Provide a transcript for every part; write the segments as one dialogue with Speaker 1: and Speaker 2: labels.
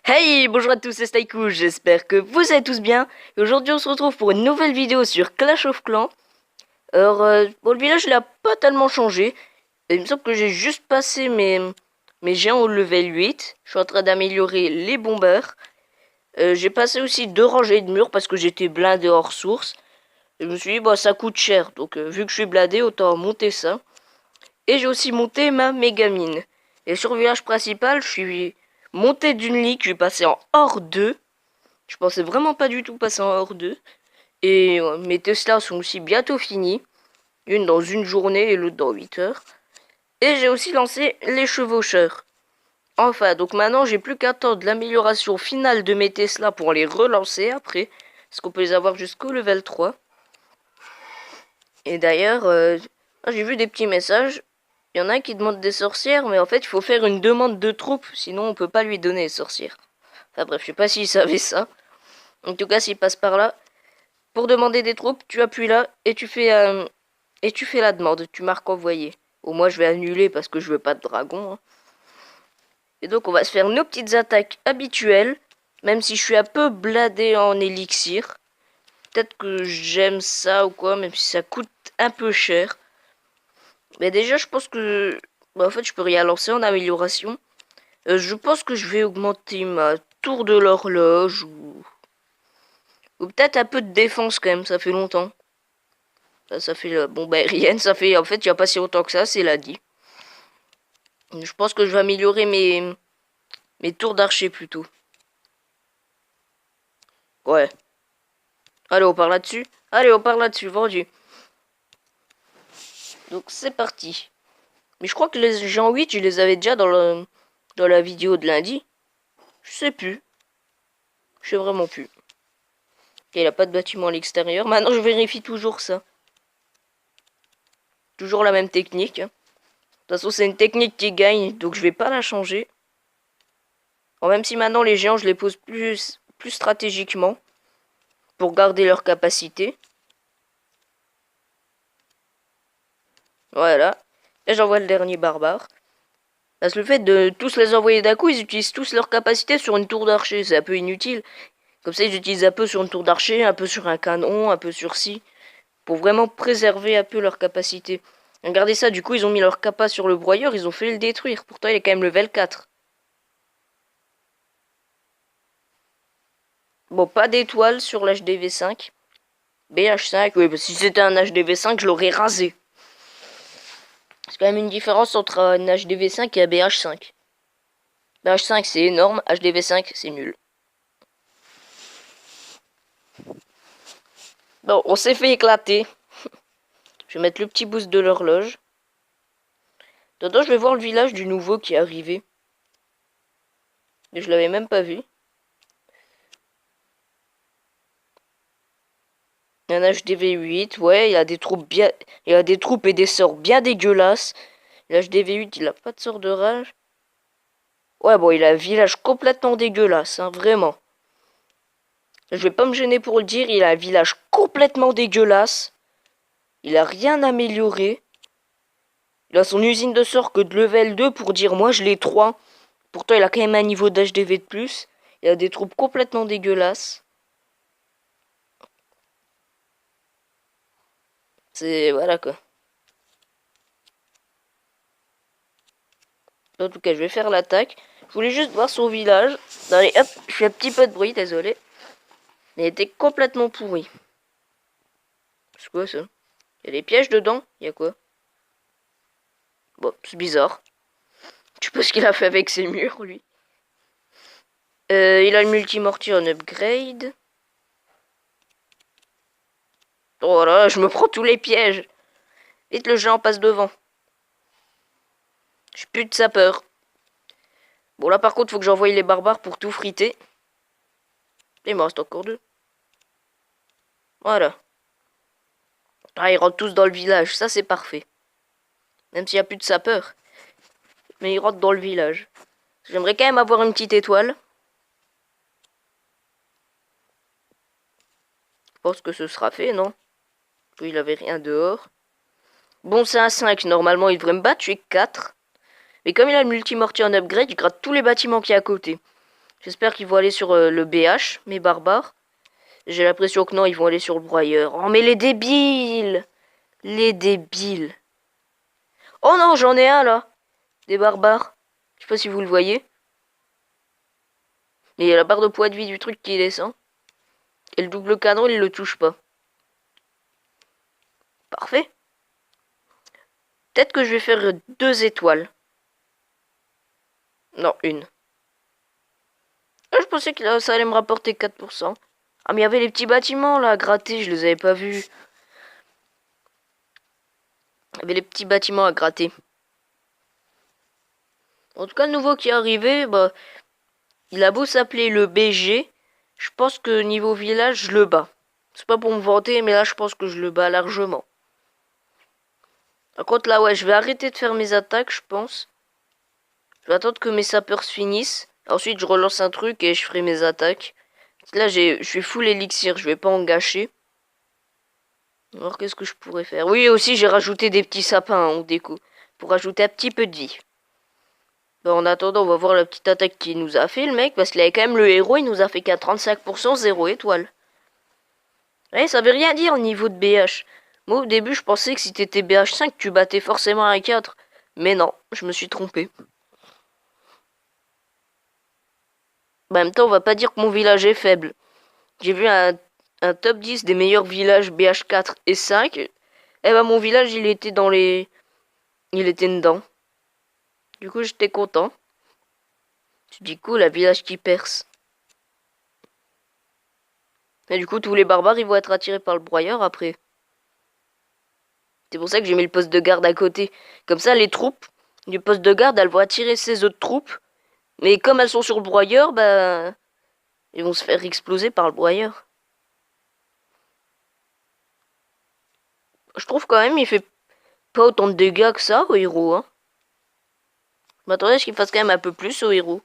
Speaker 1: Hey, bonjour à tous, c'est Staikou, j'espère que vous allez tous bien. Et aujourd'hui, on se retrouve pour une nouvelle vidéo sur Clash of Clans. Alors, bon, le village, il a pas tellement changé. Il me semble que j'ai juste passé mes géants au level 8. Je suis en train d'améliorer les bombeurs. J'ai passé aussi 2 rangées de murs parce que j'étais blindé hors source. Et je me suis dit, bah, ça coûte cher. Donc, vu que je suis blindé, autant monter ça. Et j'ai aussi monté ma méga mine. Et sur le village principal, je suis monté d'une ligue, je suis passé en hors 2. Je pensais vraiment pas du tout passer en hors 2. Et mes Tesla sont aussi bientôt finis. Une dans une journée et l'autre dans 8 heures. Et j'ai aussi lancé les chevaucheurs. Enfin, donc maintenant j'ai plus qu'à attendre l'amélioration finale de mes Tesla pour les relancer après. Parce qu'on peut les avoir jusqu'au level 3. Et d'ailleurs, j'ai vu des petits messages. Il y en a un qui demande des sorcières, mais en fait il faut faire une demande de troupes, sinon on peut pas lui donner les sorcières. Enfin bref, je sais pas s'il savait ça. En tout cas, s'il passe par là, pour demander des troupes, tu appuies là et tu fais la demande. Tu marques envoyer. Au moins, je vais annuler parce que je veux pas de dragon. Hein. Et donc, on va se faire nos petites attaques habituelles. Même si je suis un peu bladé en élixir. Peut-être que j'aime ça ou quoi, même si ça coûte un peu cher. Mais déjà, je pense que... Bah, en fait, je peux rien lancer en amélioration. Je pense que je vais augmenter ma tour de l'horloge ou peut-être un peu de défense quand même, ça fait longtemps. Ça fait la bombe aérienne, ça fait en fait il n'y a pas si longtemps que ça, c'est l'a dit. Je pense que je vais améliorer mes tours d'archer plutôt. Ouais. Allez, on part là-dessus. Allez, on part là-dessus, vendu. Donc c'est parti. Mais je crois que les gens 8, je les avais déjà dans la vidéo de lundi. Je sais plus. Je sais vraiment plus. Ok, il n'y a pas de bâtiment à l'extérieur. Maintenant, je vérifie toujours ça. Toujours la même technique. De toute façon, c'est une technique qui gagne, donc je vais pas la changer. Bon, même si maintenant les géants, je les pose plus stratégiquement pour garder leur capacité. Voilà. Et j'envoie le dernier barbare. Parce que le fait de tous les envoyer d'un coup, ils utilisent tous leur capacité sur une tour d'archer. C'est un peu inutile. Comme ça, ils utilisent un peu sur une tour d'archer, un peu sur un canon, un peu sur ci. Pour vraiment préserver un peu leur capacité. Regardez ça, du coup, ils ont mis leur capa sur le broyeur, ils ont fait le détruire. Pourtant, il est quand même level 4. Bon, pas d'étoile sur l'HDV5. BH5, oui, si c'était un HDV5, je l'aurais rasé. C'est quand même une différence entre un HDV5 et un BH5. BH5 c'est énorme, HDV5 c'est nul. Bon, on s'est fait éclater. Je vais mettre le petit boost de l'horloge. Dedans, je vais voir le village du nouveau qui est arrivé. Mais je l'avais même pas vu. Il y a un HDV8, ouais, il y a des troupes bien. Il y a des troupes et des sorts bien dégueulasses. L'HDV8, il a pas de sort de rage. Ouais, bon, il a un village complètement dégueulasse, hein, vraiment. Je vais pas me gêner pour le dire, il a un village complètement dégueulasse. Il a rien amélioré. Il a son usine de sort que de level 2 pour dire moi je l'ai 3. Pourtant il a quand même un niveau d'HDV de plus. Il a des troupes complètement dégueulasses. C'est... voilà quoi. En tout cas je vais faire l'attaque. Je voulais juste voir son village. Allez hop, je fais un petit peu de bruit, désolé. Il était complètement pourri. C'est quoi ça? Il y a des pièges dedans? Il y a quoi? Bon, c'est bizarre. Je sais pas ce qu'il a fait avec ses murs lui. Il a le multimortier en upgrade. Oh là, je me prends tous les pièges. Vite, le géant passe devant. Je suis plus de sapeur. Bon, là, par contre, faut que j'envoie les barbares pour tout friter. Il me reste encore 2. Voilà. Ah, ils rentrent tous dans le village. Ça, c'est parfait. Même s'il n'y a plus de sapeurs. Mais ils rentrent dans le village. J'aimerais quand même avoir une petite étoile. Je pense que ce sera fait, non? Il avait rien dehors. Bon, c'est un 5. Normalement, il devrait me battre. Je suis 4. Mais comme il a le multimortier en upgrade, il gratte tous les bâtiments qui est à côté. J'espère qu'ils vont aller sur le BH, mes barbares. J'ai l'impression que non, ils vont aller sur le broyeur. Oh, mais les débiles! Les débiles. Oh non, j'en ai un, là. Des barbares. Je sais pas si vous le voyez. Mais il y a la barre de poids de vie du truc qui descend. Et le double canon, il le touche pas. Parfait. Peut-être que je vais faire 2 étoiles. Non, une. Ah, je pensais que ça allait me rapporter 4%. Ah, mais il y avait les petits bâtiments, là, à gratter. Je les avais pas vus. Il y avait les petits bâtiments à gratter. En tout cas, le nouveau qui est arrivé, bah, il a beau s'appeler le BG. Je pense que niveau village, je le bats. C'est pas pour me vanter, mais là, je pense que je le bats largement. Par contre, là, ouais, je vais arrêter de faire mes attaques, je pense. Je vais attendre que mes sapeurs se finissent. Ensuite, je relance un truc et je ferai mes attaques. Là, je suis full élixir, je vais pas en gâcher. Alors, qu'est-ce que je pourrais faire? Oui, aussi, j'ai rajouté des petits sapins en déco. Pour rajouter un petit peu de vie. Bon, en attendant, on va voir la petite attaque qu'il nous a fait, le mec. Parce qu'il avait quand même le héros, il nous a fait qu'à 35%, 0 étoile. Ouais, ça veut rien dire au niveau de BH. Moi, au début, je pensais que si t'étais BH5, tu battais forcément un 4. Mais non, je me suis trompé. Bah, en même temps, on va pas dire que mon village est faible. J'ai vu un top 10 des meilleurs villages BH4 et 5. Eh ben, mon village, il était dans les... Il était dedans. Du coup, j'étais content. Tu dis cool, un village qui perce. Et du coup, tous les barbares, ils vont être attirés par le broyeur après. C'est pour ça que j'ai mis le poste de garde à côté. Comme ça, les troupes du poste de garde, elles vont attirer ces autres troupes. Mais comme elles sont sur le broyeur, bah... Ils vont se faire exploser par le broyeur. Je trouve quand même, il fait pas autant de dégâts que ça au héros, hein. Je m'attendais à ce qu'il fasse quand même un peu plus au héros.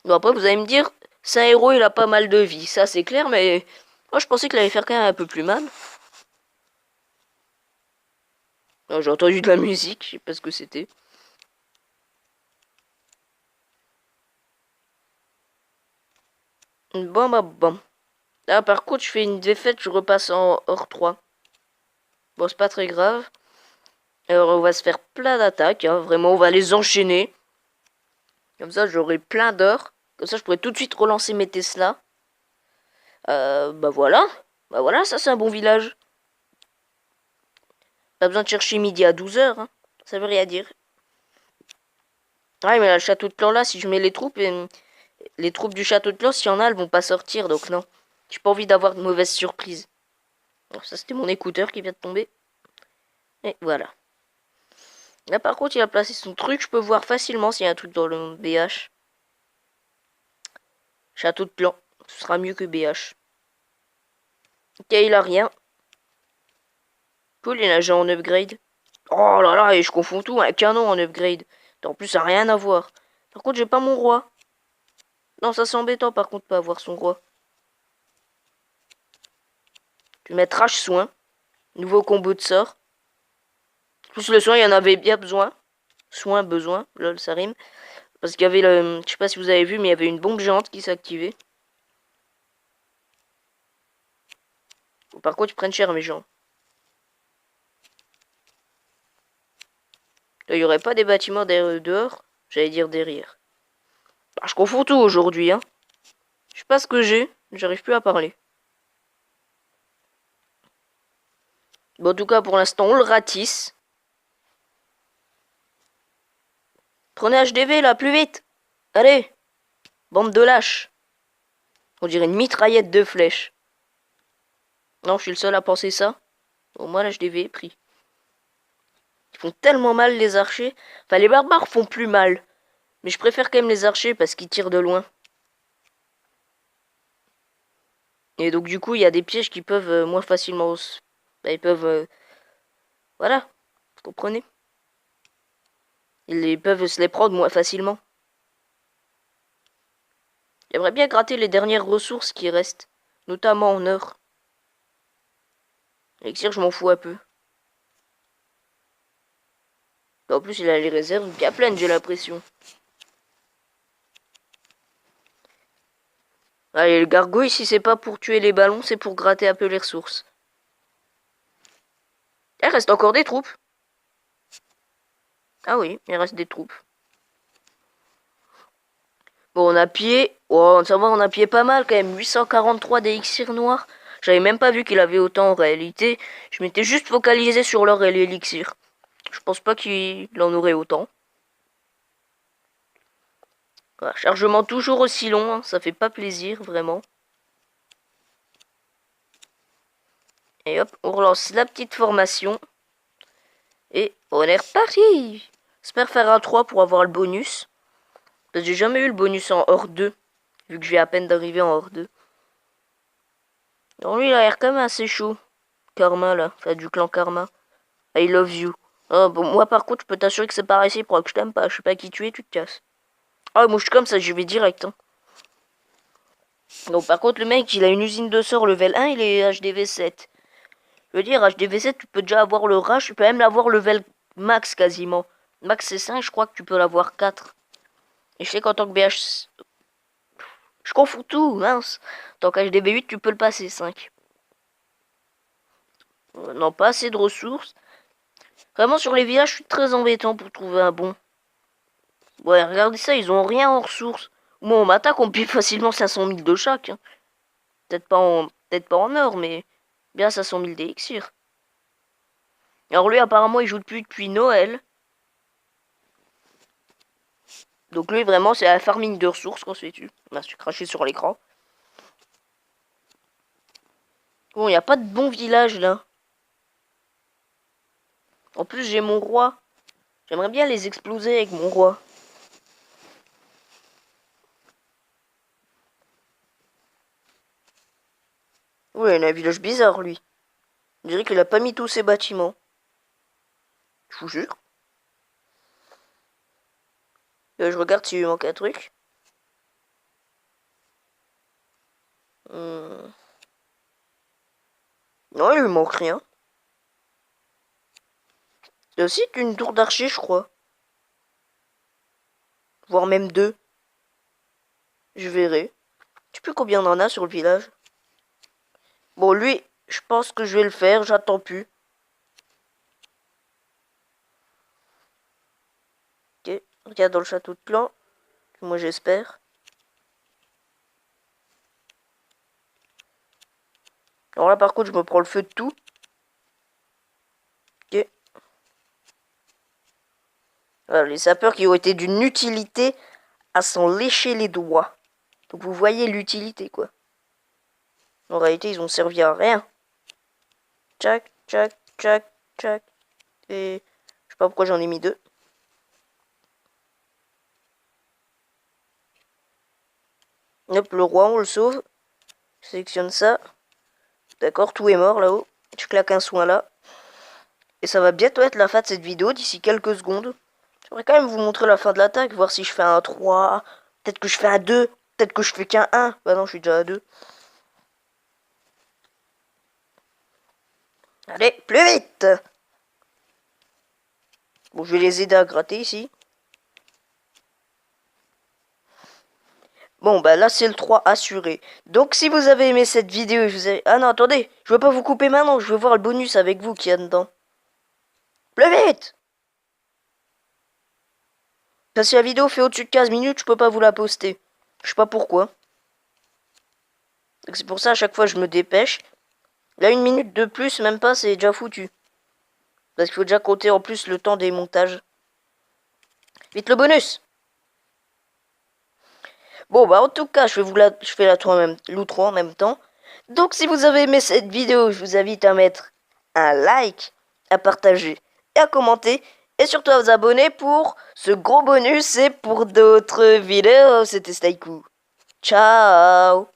Speaker 1: Bon, après, vous allez me dire, c'est un héros, il a pas mal de vie. Ça, c'est clair, mais... Moi, je pensais qu'il allait faire quand même un peu plus mal. J'ai entendu de la musique, je sais pas ce que c'était. Bon, bah, bon. Là, par contre, je fais une défaite, je repasse en hors 3. Bon, c'est pas très grave. Alors, on va se faire plein d'attaques, hein. Vraiment, on va les enchaîner. Comme ça, j'aurai plein d'or. Comme ça, je pourrai tout de suite relancer mes Tesla. Bah voilà. Bah voilà, ça, c'est un bon village. Pas besoin de chercher midi à 12h, hein. Ça veut rien dire. Ouais, mais là, le château de clan, là, si je mets les troupes, les troupes du château de clan, s'il y en a, elles vont pas sortir, donc non. J'ai pas envie d'avoir de mauvaises surprises. Bon, ça, c'était mon écouteur qui vient de tomber. Et voilà. Là, par contre, il a placé son truc. Je peux voir facilement s'il y a un truc dans le BH. Château de clan. Ce sera mieux que BH. Ok, il a rien. Cool, il a déjà en upgrade. Oh là là, et je confonds tout. Un canon en upgrade. En plus, ça n'a rien à voir. Par contre, j'ai pas mon roi. Non, ça c'est embêtant, par contre, pas avoir son roi. Je vais mettre H soin. Nouveau combo de sort. Plus le soin, il y en avait bien besoin. Soin, besoin. Lol, ça rime. Parce qu'il y avait le... Je sais pas si vous avez vu, mais il y avait une bombe géante qui s'activait. Par contre, ils prennent cher, mes gens. Là, il n'y aurait pas des bâtiments dehors. J'allais dire derrière. Bah, je confonds tout aujourd'hui, hein. Je sais pas ce que j'ai. J'arrive plus à parler. Bon, en tout cas, pour l'instant, on le ratisse. Prenez HDV, là, plus vite. Allez. Bande de lâches. On dirait une mitraillette de flèches. Non, je suis le seul à penser ça. Au moins, l'HDV est pris. Ils font tellement mal, les archers. Enfin, les barbares font plus mal. Mais je préfère quand même les archers parce qu'ils tirent de loin. Et donc, du coup, il y a des pièges qui peuvent moins facilement... Bah, ils peuvent... Voilà. Vous comprenez? Ils peuvent se les prendre moins facilement. J'aimerais bien gratter les dernières ressources qui restent. Notamment en or. Elixir, je m'en fous un peu. En plus, il a les réserves bien pleines, j'ai l'impression. Allez, le gargouille, si c'est pas pour tuer les ballons, c'est pour gratter un peu les ressources. Il reste encore des troupes. Ah oui, il reste des troupes. Bon, on a pillé. Oh, ça va, on a pillé pas mal quand même. 843 d'élixir noirs. J'avais même pas vu qu'il avait autant en réalité. Je m'étais juste focalisé sur l'or et l'élixir. Je pense pas qu'il en aurait autant. Voilà, chargement toujours aussi long, hein, ça fait pas plaisir, vraiment. Et hop, on relance la petite formation. Et on est reparti. J'espère faire un 3 pour avoir le bonus. Parce que j'ai jamais eu le bonus en hors 2. Vu que je viens à peine d'arriver en hors 2. Donc lui, il a l'air quand même assez chaud. Karma, là. Enfin, du clan Karma. I love you. Oh, bon, moi, par contre, je peux t'assurer que c'est pas réciproque. Je t'aime pas. Je sais pas qui tu es, tu te casses. Ah, moi, je suis comme ça, j'y vais direct. Hein. Donc, par contre, le mec, il a une usine de sort level 1, il est HDV 7. Je veux dire, HDV 7, tu peux déjà avoir le rage, tu peux même l'avoir level max quasiment. Max c'est 5, je crois que tu peux l'avoir 4. Et je sais qu'en tant que BH... Je confonds tout, mince. En tant qu'HDV 8, tu peux le passer 5. Non, pas assez de ressources. Vraiment, sur les villages, je suis très embêtant pour trouver un bon. Ouais, regardez ça, ils ont rien en ressources. Moi, on m'attaque, on pille facilement 500 000 de chaque. Hein. Peut-être pas en or, mais bien 500 000 d'élixir. Alors lui, apparemment, il joue depuis Noël. Donc lui, vraiment, c'est la farming de ressources qu'on se fait tu. On a su cracher sur l'écran. Bon, il n'y a pas de bon village, là. En plus, j'ai mon roi. J'aimerais bien les exploser avec mon roi. Ouais, il a un village bizarre, lui. On dirait qu'il a pas mis tous ses bâtiments. Je vous jure. Je regarde s'il lui manque un truc. Non, il lui manque rien. Il y a aussi une tour d'archer, je crois. Voire même 2. Je verrai. Je sais plus combien on en a sur le village. Bon, lui, je pense que je vais le faire. J'attends plus. Ok. Regarde dans le château de clan. Moi, j'espère. Alors là, par contre, je me prends le feu de tout. Ok. Voilà, les sapeurs qui ont été d'une utilité à s'en lécher les doigts. Donc vous voyez l'utilité, quoi. En réalité, ils ont servi à rien. Tchac, tchac, tchac, tchac. Et je sais pas pourquoi j'en ai mis 2. Hop, le roi, on le sauve. Je sélectionne ça. D'accord, tout est mort là-haut. Je claque un soin là. Et ça va bientôt être la fin de cette vidéo, d'ici quelques secondes. J'aimerais quand même vous montrer la fin de l'attaque, voir si je fais un 3. Peut-être que je fais un 2. Peut-être que je fais qu'un 1. Bah non, je suis déjà à 2. Allez, plus vite! Bon, je vais les aider à gratter ici. Bon, bah là, c'est le 3 assuré. Donc, si vous avez aimé cette vidéo, je vous ai... Ah non, attendez, je veux pas vous couper maintenant, je veux voir le bonus avec vous qu'il y a dedans. Plus vite! Parce que la vidéo fait au-dessus de 15 minutes, je peux pas vous la poster. Je sais pas pourquoi. C'est pour ça, à chaque fois, je me dépêche. Là, 1 minute de plus, même pas, c'est déjà foutu. Parce qu'il faut déjà compter en plus le temps des montages. Vite le bonus! Bon, bah en tout cas, je fais la 3 en même temps. Donc, si vous avez aimé cette vidéo, je vous invite à mettre un like, à partager et à commenter. Et surtout à vous abonner pour ce gros bonus et pour d'autres vidéos. C'était Stayku. Ciao!